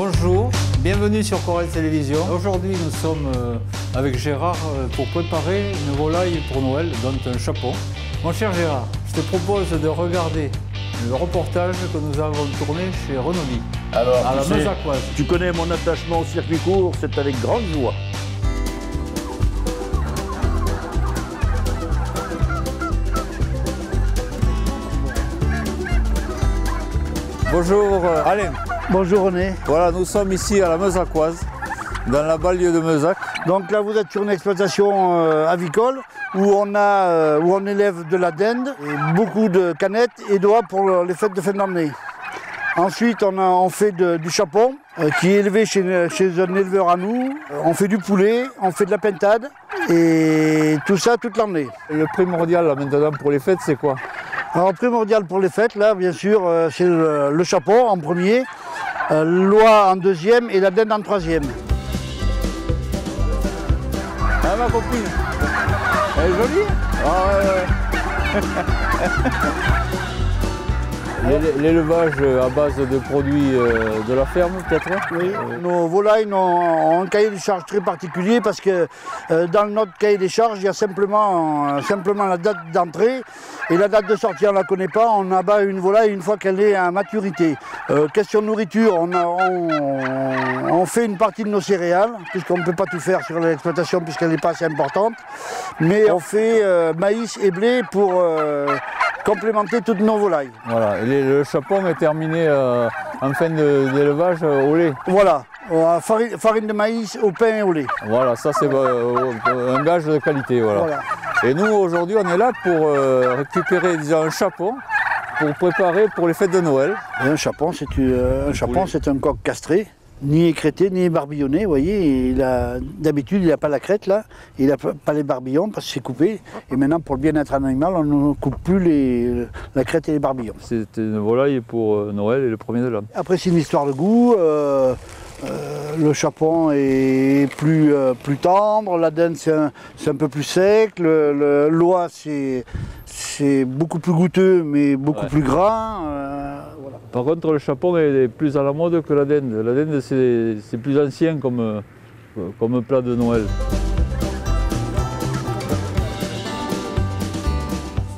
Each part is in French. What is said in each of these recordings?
Bonjour, bienvenue sur Corel Télévision. Aujourd'hui, nous sommes avec Gérard pour préparer une volaille pour Noël, dont un chapon. Mon cher Gérard, je te propose de regarder le reportage que nous avons tourné chez Renaudy, à la Meuzacoise. Tu connais mon attachement au circuit court, c'est avec grande joie. Bonjour Alain. Bonjour René. Voilà, nous sommes ici à la Meuzacoise, dans la banlieue de Meuzac. Donc là vous êtes sur une exploitation avicole où on élève de la dinde, et beaucoup de canettes et d'oies pour les fêtes de fin d'année. Ensuite on fait du chapon qui est élevé chez un éleveur à nous. On fait du poulet, on fait de la pintade et tout ça toute l'année. Le primordial là, maintenant pour les fêtes, c'est quoi? Alors primordial pour les fêtes là bien sûr c'est le chapon en premier, l'oie en deuxième et la dinde en troisième. Ah ma copine, elle est jolie. Ah ouais. L'élevage à base de produits de la ferme peut-être? Oui. Nos volailles ont un cahier de charges très particulier parce que dans notre cahier des charges, il y a simplement la date d'entrée et la date de sortie, on ne la connaît pas. On abat une volaille une fois qu'elle est à maturité. Question nourriture, on fait une partie de nos céréales, puisqu'on ne peut pas tout faire sur l'exploitation puisqu'elle n'est pas assez importante. Mais on fait maïs et blé pour complémenter toutes nos volailles. Voilà, et le chapon est terminé en fin d'élevage au lait. Voilà, farine de maïs au pain et au lait. Voilà, ça c'est un gage de qualité. Voilà. Et nous aujourd'hui on est là pour récupérer disons, un chapon pour préparer pour les fêtes de Noël. Et un chapon c'est un coq castré. Ni écrété, ni barbillonné, vous voyez, d'habitude il n'a pas la crête là, il n'a pas les barbillons parce que c'est coupé. Et maintenant pour le bien-être animal, on ne coupe plus la crête et les barbillons. C'est une volaille pour Noël et le premier de l'an. Après c'est une histoire de goût, le chapon est plus tendre, la dinde c'est un peu plus sec, l'oie c'est beaucoup plus goûteux mais beaucoup plus gras. Voilà. Par contre le chapon est plus à la mode que la dinde. La dinde c'est plus ancien comme plat de Noël.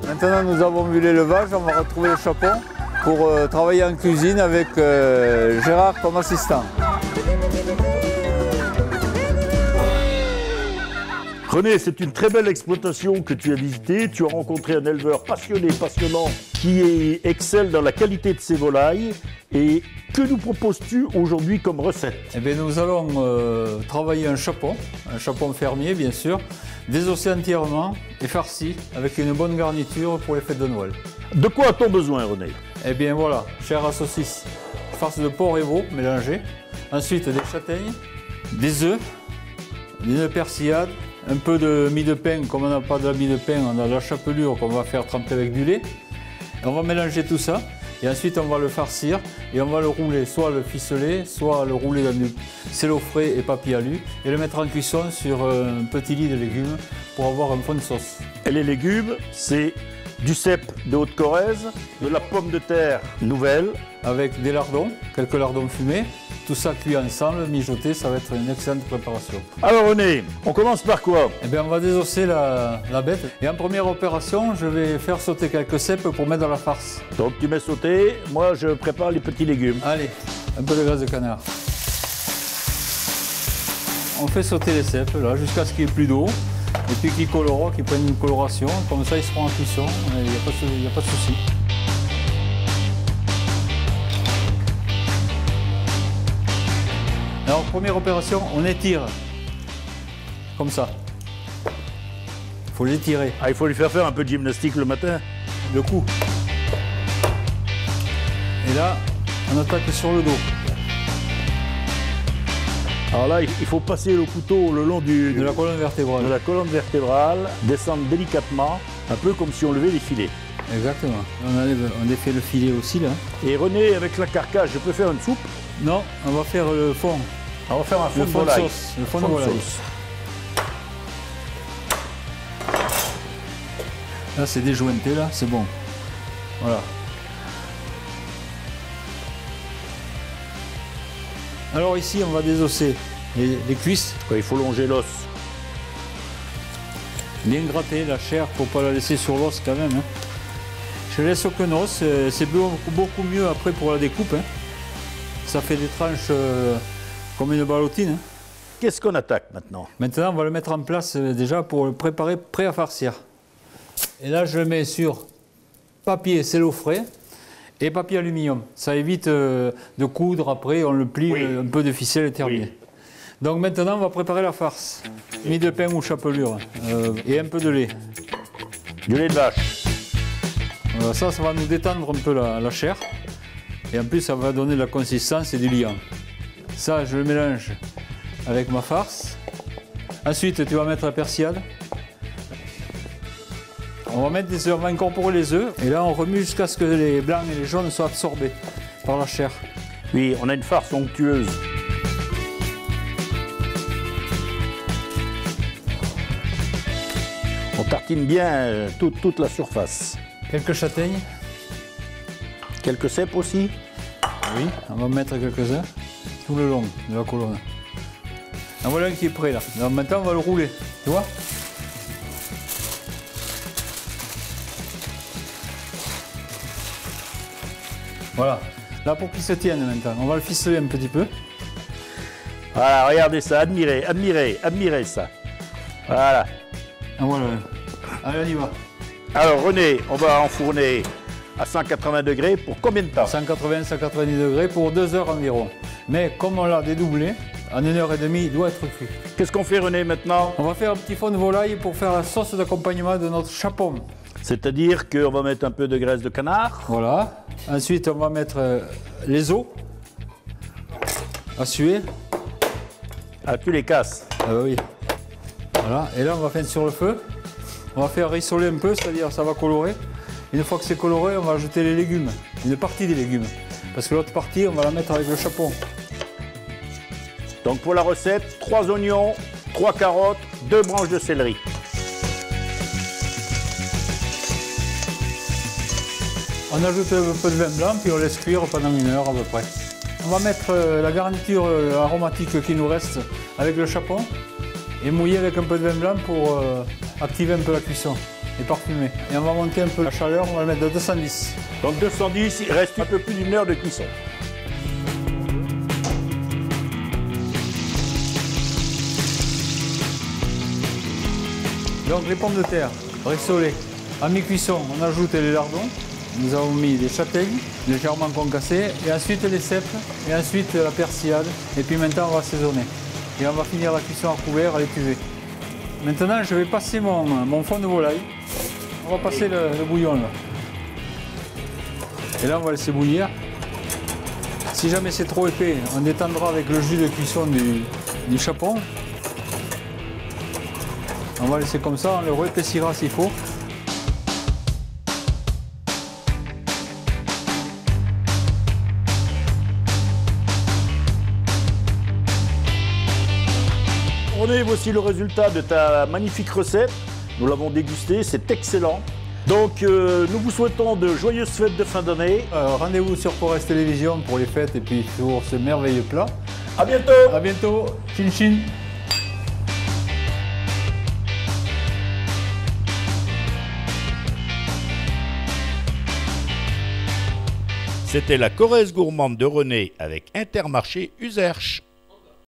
Maintenant nous avons vu l'élevage, on va retrouver le chapon pour travailler en cuisine avec Gérard comme assistant. René, c'est une très belle exploitation que tu as visitée. Tu as rencontré un éleveur passionné, passionnant, qui excelle dans la qualité de ses volailles. Et que nous proposes-tu aujourd'hui comme recette? Eh bien, nous allons travailler un chapon fermier bien sûr, désossé entièrement et farci avec une bonne garniture pour les fêtes de Noël. De quoi a-t-on besoin, René? Eh bien voilà, chair à saucisse, farce de porc et veau mélangée. Ensuite des châtaignes, des œufs, une persillade, un peu de mie de pain. Comme on n'a pas de la mie de pain, on a de la chapelure qu'on va faire tremper avec du lait. Et on va mélanger tout ça et ensuite on va le farcir et on va le rouler, soit le ficeler, soit le rouler dans du cello frais et papier alu et le mettre en cuisson sur un petit lit de légumes pour avoir un fond de sauce. Et les légumes, c'est du cèpe de Haute-Corrèze, de la pomme de terre nouvelle, avec des lardons, quelques lardons fumés. Tout ça cuit ensemble, mijoté, ça va être une excellente préparation. Alors René, on commence par quoi? Eh bien, on va désosser la bête. Et en première opération, je vais faire sauter quelques cèpes pour mettre dans la farce. Donc tu mets sauter, moi je prépare les petits légumes. Allez, un peu de graisse de canard. On fait sauter les cèpes là jusqu'à ce qu'il n'y ait plus d'eau. Et puis qu'ils colorent, qu'ils prennent une coloration. Comme ça, ils seront en cuisson. Il n'y a pas de souci. Alors, première opération, on étire, comme ça. Il faut l'étirer. Ah, il faut lui faire un peu de gymnastique le matin. Le cou. Et là, on attaque sur le dos. Alors là, il faut passer le couteau le long de la colonne vertébrale. De la colonne vertébrale, descendre délicatement, un peu comme si on levait les filets. Exactement. On défait le filet aussi là. Et René, avec la carcasse, je peux faire une soupe? Non, on va faire le fond. On va faire un fond de volaille. Sauce. Le fond de volaille. Là, c'est déjointé, là, c'est bon. Voilà. Alors ici, on va désosser les cuisses, Quand il faut longer l'os. bien gratter la chair pour ne pas la laisser sur l'os quand même. Hein. Je laisse aucun os, c'est beaucoup mieux après pour la découpe. Hein. Ça fait des tranches comme une ballotine. Hein. Qu'est-ce qu'on attaque maintenant? Maintenant, on va le mettre en place déjà pour le préparer prêt à farcir. Et là, je le mets sur papier cello frais et papier aluminium. Ça évite de coudre après, on le plie, Oui. un peu de ficelle et terminé. Oui. Donc maintenant, on va préparer la farce. Mie de pain ou chapelure et un peu de lait. Du lait de vache. Voilà, ça va nous détendre un peu la chair. Et en plus, ça va donner de la consistance et du liant. Ça, je le mélange avec ma farce. Ensuite, tu vas mettre la persillade. On va incorporer les œufs. Et là, on remue jusqu'à ce que les blancs et les jaunes soient absorbés par la chair. Oui, on a une farce onctueuse. On tartine bien toute la surface. Quelques châtaignes. Quelques cèpes aussi. Oui, on va mettre quelques-uns tout le long de la colonne. En voilà un qui est prêt là. Alors maintenant, on va le rouler. Tu vois? Voilà. Là, pour qu'il se tienne maintenant, on va le ficeler un petit peu. Voilà, regardez ça, admirez, admirez, admirez ça. Voilà. Ah, voilà. Allez, on y va. Alors René, on va enfourner à 180 degrés pour combien de temps? 180-190 degrés pour 2 heures environ. Mais comme on l'a dédoublé, en 1h30, il doit être cuit. Qu'est-ce qu'on fait René maintenant? On va faire un petit fond de volaille pour faire la sauce d'accompagnement de notre chapon. C'est-à-dire qu'on va mettre un peu de graisse de canard. Voilà. Ensuite, on va mettre les os à suer. Ah, tu les casses. Ah bah oui. Voilà. Et là, on va faire sur le feu. On va faire rissoler un peu, c'est-à-dire ça va colorer. Une fois que c'est coloré, on va ajouter les légumes, une partie des légumes. Parce que l'autre partie, on va la mettre avec le chapon. Donc pour la recette, 3 oignons, 3 carottes, 2 branches de céleri. On ajoute un peu de vin blanc, puis on laisse cuire pendant 1 heure à peu près. On va mettre la garniture aromatique qui nous reste avec le chapon et mouiller avec un peu de vin blanc pour activer un peu la cuisson et parfumer. Et on va monter un peu la chaleur, on va le mettre à 210. Donc 210, il reste un peu plus d'1 heure de cuisson. Donc les pommes de terre rissolées. À mi-cuisson, on ajoute les lardons. Nous avons mis des châtaignes légèrement concassées et ensuite les cèpes et ensuite la persillade. Et puis maintenant, on va assaisonner. Et on va finir la cuisson à couvert à l'étuvée. Maintenant, je vais passer mon fond de volaille. On va passer le bouillon là. Et là, on va laisser bouillir. Si jamais c'est trop épais, on détendra avec le jus de cuisson du chapon. On va laisser comme ça, on le réépaissira s'il faut. René, voici le résultat de ta magnifique recette. Nous l'avons dégusté, c'est excellent. Donc nous vous souhaitons de joyeuses fêtes de fin d'année. Rendez-vous sur Forest Télévision pour les fêtes et puis pour ce merveilleux plat. À bientôt. A bientôt, chin chin. C'était la Corrèze gourmande de René avec Intermarché Userche.